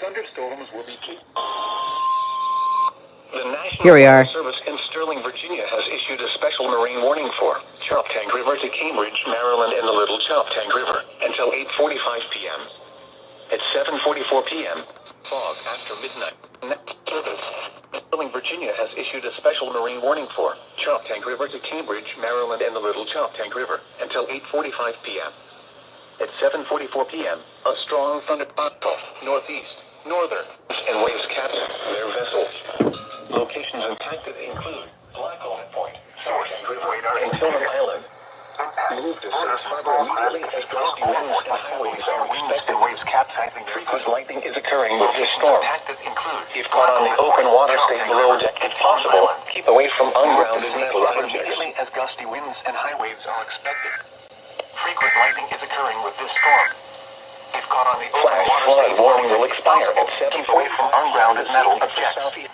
Thunderstorms will be key. The National Here we are. Weather Service in Sterling, Virginia has issued a special marine warning for Choptank River to Cambridge, Maryland, and the Little Choptank River until 8:45 p.m. At 7:44 p.m., fog after midnight. Sterling, Virginia has issued a special marine warning for Choptank River to Cambridge, Maryland, and the Little Choptank River until 8:45 p.m. At 7:44 p.m., a strong thunderstorm northeast, northern, and waves captured their vessels. Locations impacted include Black Oak Point, Choptank River, and Tilghman Island. Move to Safe Harbor immediately as gusty winds and highways are expected. Waves capsizing. Frequent lightning is occurring with this storm. If caught on the open water, stay below deck if possible. Keep away from ungrounded metal objects. Immediately as gusty winds and high waves are expected. Frequent lightning is occurring with this storm. If caught on the open Flash water, flood warning will expire at 7:45 away from ungrounded metal objects. Southeast.